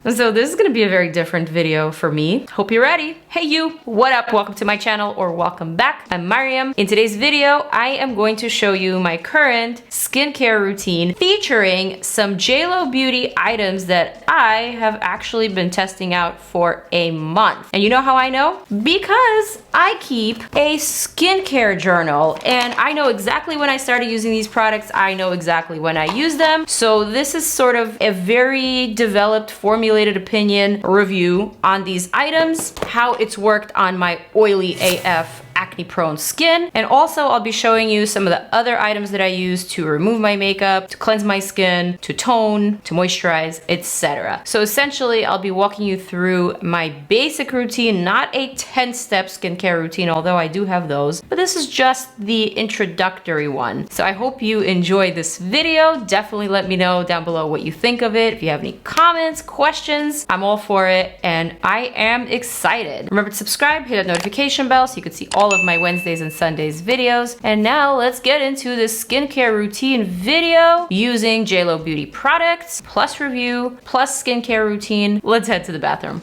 So this is gonna be a very different video for me. Hope you're ready. Hey you, what up? Welcome to my channel or welcome back. I'm Maryam. In today's video, I am going to show you my current skincare routine featuring some JLO beauty items that I have actually been testing out for a month. And you know how I know? Because I keep a skincare journal and I know exactly when I started using these products. I know exactly when I use them. So this is sort of a very developed formulated opinion review on these items, how it's worked on my oily AF acne prone skin, and also I'll be showing you some of the other items that I use to remove my makeup, to cleanse my skin, to tone, to moisturize, etc. So essentially I'll be walking you through my basic routine, not a 10-step skincare routine, although I do have those, but this is just the introductory one. So I hope you enjoy this video. Definitely let me know down below what you think of it. If you have any comments, questions, I'm all for it and I am excited. Remember to subscribe, hit that notification bell so you can see all of my Wednesdays and Sundays videos. And now let's get into this skincare routine video using JLO beauty products, plus review, plus skincare routine. Let's head to the bathroom.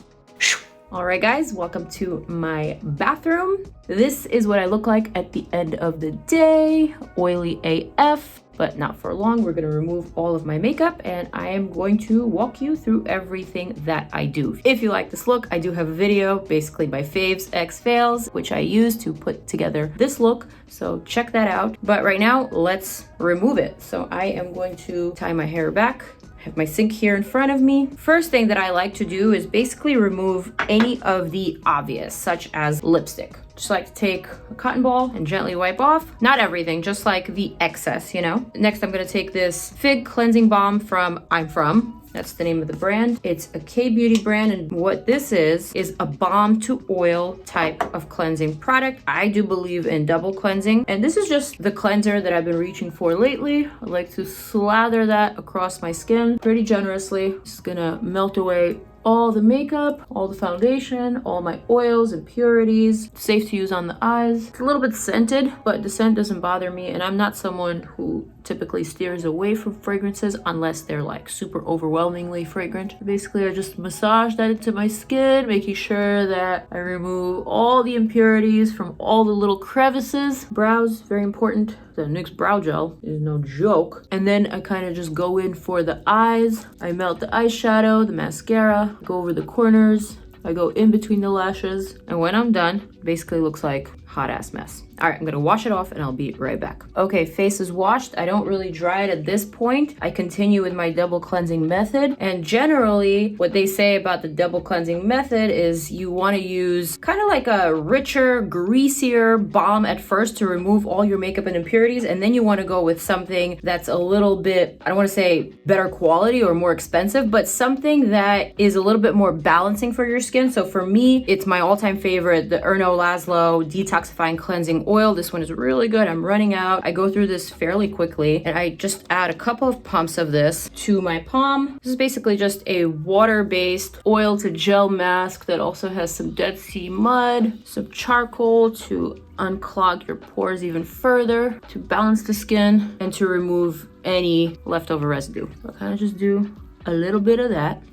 All right guys, welcome to my bathroom. This is what I look like at the end of the day. Oily AF, but not for long. We're gonna remove all of my makeup and I am going to walk you through everything that I do. If you like this look, I do have a video, basically my faves X fails, which I use to put together this look. So check that out. But right now, let's remove it. So I am going to tie my hair back. I have my sink here in front of me. First thing that I like to do is basically remove any of the obvious, such as lipstick. Just like to take a cotton ball and gently wipe off. Not everything, just like the excess, you know? Next, I'm gonna take this Fig Cleansing Balm from I'm From. That's the name of the brand. It's a K-beauty brand, and what this is a balm to oil type of cleansing product. I do believe in double cleansing, and this is just the cleanser that I've been reaching for lately. I like to slather that across my skin pretty generously. It's gonna melt away all the makeup, all the foundation, all my oils, impurities. Safe to use on the eyes. It's a little bit scented, but the scent doesn't bother me, and I'm not someone who typically steers away from fragrances unless they're like super overwhelmingly fragrant. Basically, I just massage that into my skin, making sure that I remove all the impurities from all the little crevices. Brows, very important. The NYX brow gel is no joke. And then I kind of just go in for the eyes. I melt the eyeshadow, the mascara, go over the corners. I go in between the lashes. And when I'm done, it basically looks like hot ass mess. All right, I'm gonna wash it off and I'll be right back. Okay, face is washed. I don't really dry it at this point. I continue with my double cleansing method. And generally, what they say about the double cleansing method is you wanna use kind of like a richer, greasier balm at first to remove all your makeup and impurities. And then you wanna go with something that's a little bit, I don't wanna say better quality or more expensive, but something that is a little bit more balancing for your skin. So for me, it's my all-time favorite, the ERNO LASZLO Detoxifying Cleansing Oil. This one is really good. I'm running out. I go through this fairly quickly and I just add a couple of pumps of this to my palm. This is basically just a water-based oil to gel mask that also has some Dead Sea mud, some charcoal to unclog your pores even further, to balance the skin and to remove any leftover residue. So I kind of just do a little bit of that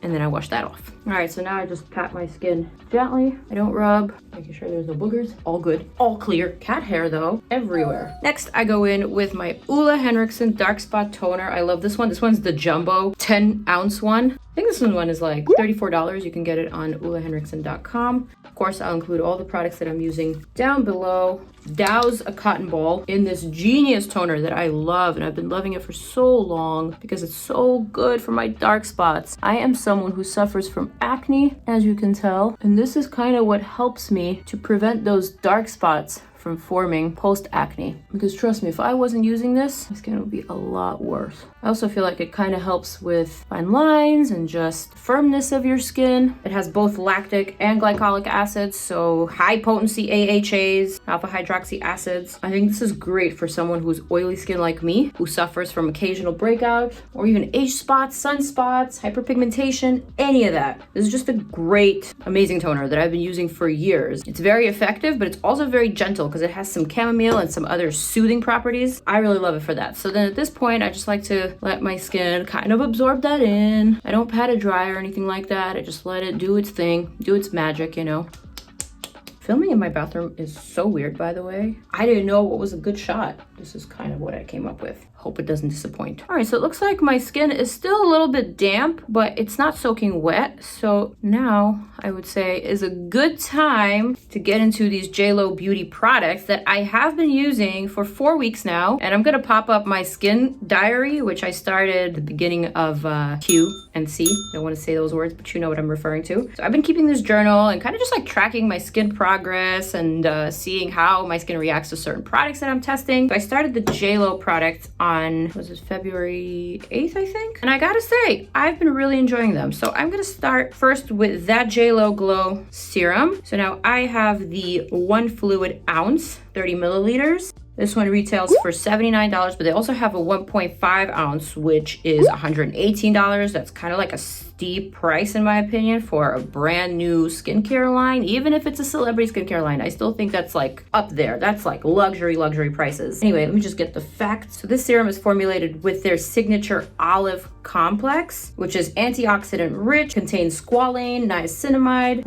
and then I wash that off. All right, so now I just pat my skin gently. I don't rub, making sure there's no boogers. All good, all clear. Cat hair though, everywhere. Next, I go in with my HENRIKSEN Dark Spot Toner. I love this one. This one's the jumbo 10-ounce one. I think this one is like $34. You can get it on HENRIKSEN.com. Of course, I'll include all the products that I'm using down below. Douse a cotton ball in this genius toner that I love, and I've been loving it for so long because it's so good for my dark spots. I am someone who suffers from acne, as you can tell, and this is kind of what helps me to prevent those dark spots from forming post-acne. Because trust me, if I wasn't using this, my skin would be a lot worse. I also feel like it kind of helps with fine lines and just firmness of your skin. It has both lactic and glycolic acids, so high potency AHAs, alpha hydroxy acids. I think this is great for someone who's oily skin like me, who suffers from occasional breakouts or even age spots, sunspots, hyperpigmentation, any of that. This is just a great, amazing toner that I've been using for years. It's very effective, but it's also very gentle because it has some chamomile and some other soothing properties. I really love it for that. So then at this point, I just like to let my skin kind of absorb that in. I don't pat it dry or anything like that. I just let it do its thing, do its magic, you know. Filming in my bathroom is so weird, by the way. I didn't know what was a good shot. This is kind of what I came up with. Hope it doesn't disappoint. All right, so it looks like my skin is still a little bit damp, but it's not soaking wet. So now I would say is a good time to get into these JLO beauty products that I have been using for 4 weeks now. And I'm gonna pop up my skin diary, which I started at the beginning of Q and C. Don't want to say those words, but you know what I'm referring to. So I've been keeping this journal and kind of just like tracking my skin progress and seeing how my skin reacts to certain products that I'm testing. So I started the JLO product on, was it February 8th, I think? And I gotta say, I've been really enjoying them. So I'm gonna start first with that JLO Glow Serum. So now I have the 1 fluid ounce, 30 milliliters. This one retails for $79, but they also have a 1.5 ounce, which is $118. That's kind of like a steep price in my opinion for a brand new skincare line. Even if it's a celebrity skincare line, I still think that's like up there. That's like luxury prices. Anyway, let me just get the facts. So this serum is formulated with their signature olive complex, which is antioxidant rich, contains squalane, niacinamide.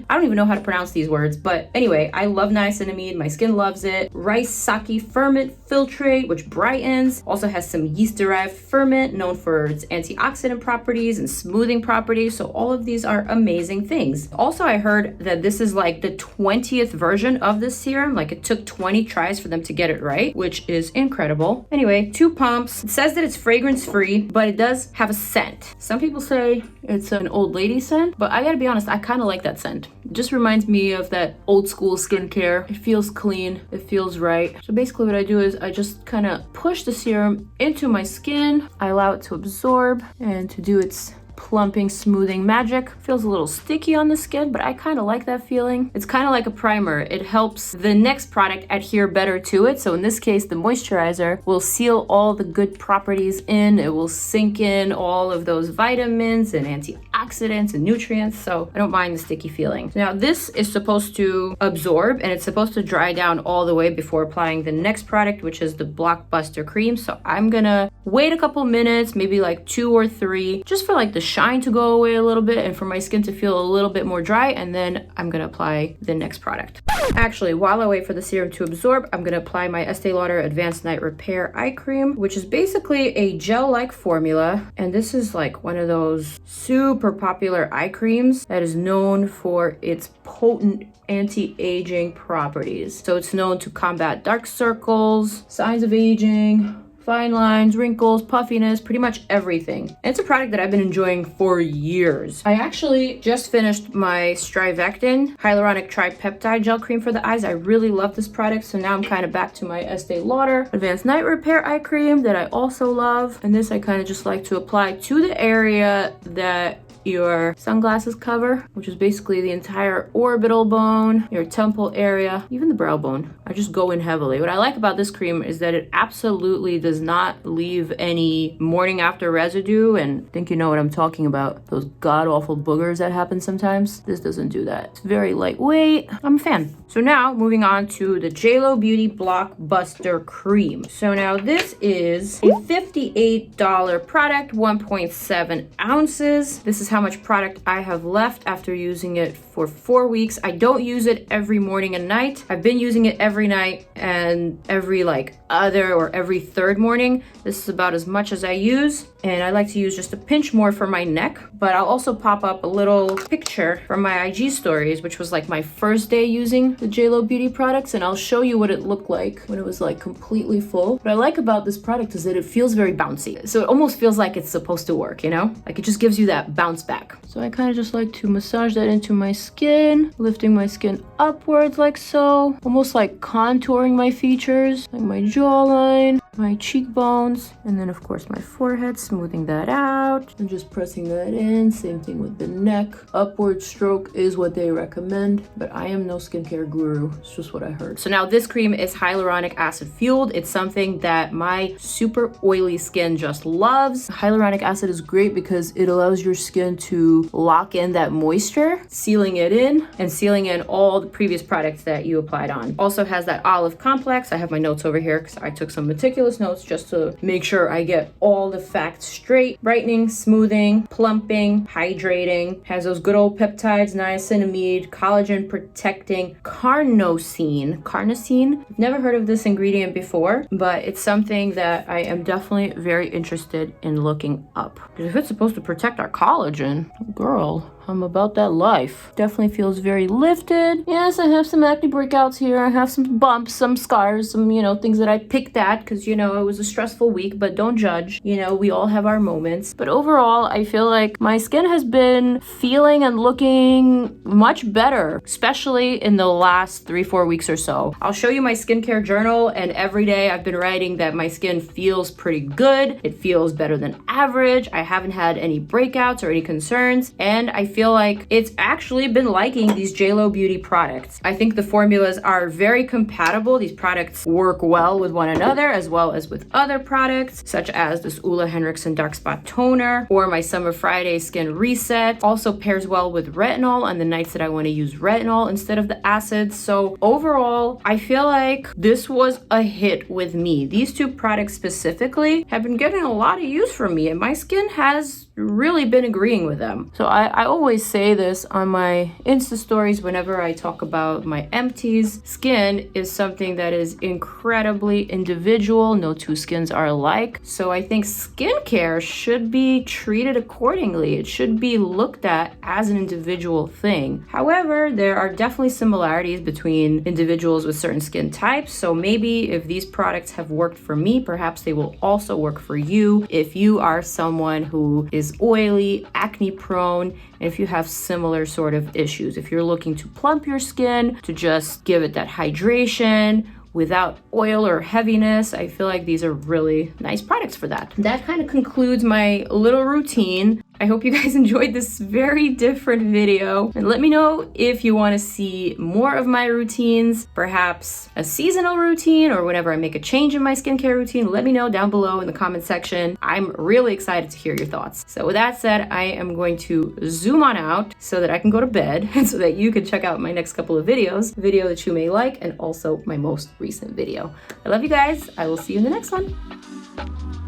I don't even know how to pronounce these words, but anyway, I love niacinamide. My skin loves it. Rice sake ferment filtrate, which brightens. Also has some yeast-derived ferment known for its antioxidant properties and smoothing properties. So all of these are amazing things. Also, I heard that this is like the 20th version of this serum. Like it took 20 tries for them to get it right, which is incredible. Anyway, 2 pumps. It says that it's fragrance-free, but it does have a scent. Some people say it's an old lady scent, but I gotta be honest, I kind of like that scent. It just reminds me of that old school skincare. It feels clean, it feels right. So basically what I do is I just kind of push the serum into my skin. I allow it to absorb and to do its plumping, smoothing magic. Feels a little sticky on the skin, but I kind of like that feeling. It's kind of like a primer. It helps the next product adhere better to it. So in this case, the moisturizer will seal all the good properties in. It will sink in all of those vitamins and antioxidants and nutrients. So I don't mind the sticky feeling. Now this is supposed to absorb and it's supposed to dry down all the way before applying the next product, which is the Blockbuster Cream. So I'm gonna wait a couple minutes, maybe like 2 or 3, just for like the shine to go away a little bit and for my skin to feel a little bit more dry, and then I'm gonna apply the next product. Actually, while I wait for the serum to absorb, I'm gonna apply my Estee Lauder Advanced Night Repair Eye Cream, which is basically a gel-like formula, and this is like one of those super popular eye creams that is known for its potent anti-aging properties. So it's known to combat dark circles, signs of aging, fine lines, wrinkles, puffiness, pretty much everything. And it's a product that I've been enjoying for years. I actually just finished my Strivectin Hyaluronic Tripeptide Gel Cream for the eyes. I really love this product, so now I'm kind of back to my Estee Lauder Advanced Night Repair Eye Cream that I also love. And this I kind of just like to apply to the area that your sunglasses cover, which is basically the entire orbital bone, your temple area, even the brow bone. I just go in heavily. What I like about this cream is that it absolutely does not leave any morning after residue, and I think you know what I'm talking about. Those god-awful boogers that happen sometimes. This doesn't do that. It's very lightweight. I'm a fan. So now moving on to the JLO Beauty Blockbuster Cream. So now this is a $58 product, 1.7 ounces. This is how much product I have left after using it for 4 weeks. I don't use it every morning and night. I've been using it every night and every like other or every third morning. This is about as much as I use, and I like to use just a pinch more for my neck, but I'll also pop up a little picture from my IG stories, which was like my first day using the JLO Beauty products, and I'll show you what it looked like when it was like completely full. What I like about this product is that it feels very bouncy. So it almost feels like it's supposed to work, you know? Like it just gives you that bounce back. So I kind of just like to massage that into my skin, lifting my skin upwards like so, almost like contouring my features, like my jawline. my cheekbones, and then of course my forehead, smoothing that out and just pressing that in. Same thing with the neck. Upward stroke is what they recommend, but I am no skincare guru. It's just what I heard. So now this cream is hyaluronic acid fueled. It's something that my super oily skin just loves. Hyaluronic acid is great because it allows your skin to lock in that moisture, sealing it in and sealing in all the previous products that you applied on. Also has that olive complex. I have my notes over here because I took some meticulous notes just to make sure I get all the facts straight. Brightening, smoothing, plumping, hydrating. Has those good old peptides, niacinamide, collagen protecting, carnosine. Carnosine? I've never heard of this ingredient before, but it's something that I am definitely very interested in looking up. Because if it's supposed to protect our collagen, girl, I'm about that life. Definitely feels very lifted. Yes, I have some acne breakouts here. I have some bumps, some scars, some, you know, things that I picked at because, you know, it was a stressful week, but don't judge. You know, we all have our moments. But overall, I feel like my skin has been feeling and looking much better, especially in the last 3-4 weeks or so. I'll show you my skincare journal, and every day I've been writing that my skin feels pretty good. It feels better than average. I haven't had any breakouts or any concerns, and I feel like it's actually been liking these JLO beauty products. I think the formulas are very compatible. These products work well with one another as well as with other products such as this HENRIKSEN Dark Spot Toner or my Summer Friday Skin Reset. Also pairs well with retinol on the nights that I want to use retinol instead of the acids. So overall, I feel like this was a hit with me. These two products specifically have been getting a lot of use from me, and my skin has really been agreeing with them. So I always say this on my Insta stories whenever I talk about my empties. Skin is something that is incredibly individual. No two skins are alike. So I think skincare should be treated accordingly. It should be looked at as an individual thing. However, there are definitely similarities between individuals with certain skin types. So maybe if these products have worked for me, perhaps they will also work for you if you are someone who is oily, acne prone, and if you have similar sort of issues. If you're looking to plump your skin, to just give it that hydration without oil or heaviness, I feel like these are really nice products for that. That kind of concludes my little routine. I hope you guys enjoyed this very different video, and let me know if you want to see more of my routines, perhaps a seasonal routine, or whenever I make a change in my skincare routine. Let me know down below in the comment section. I'm really excited to hear your thoughts. So with that said, I am going to zoom on out so that I can go to bed and so that you can check out my next couple of videos, video that you may like, and also my most recent video. I love you guys. I will see you in the next one.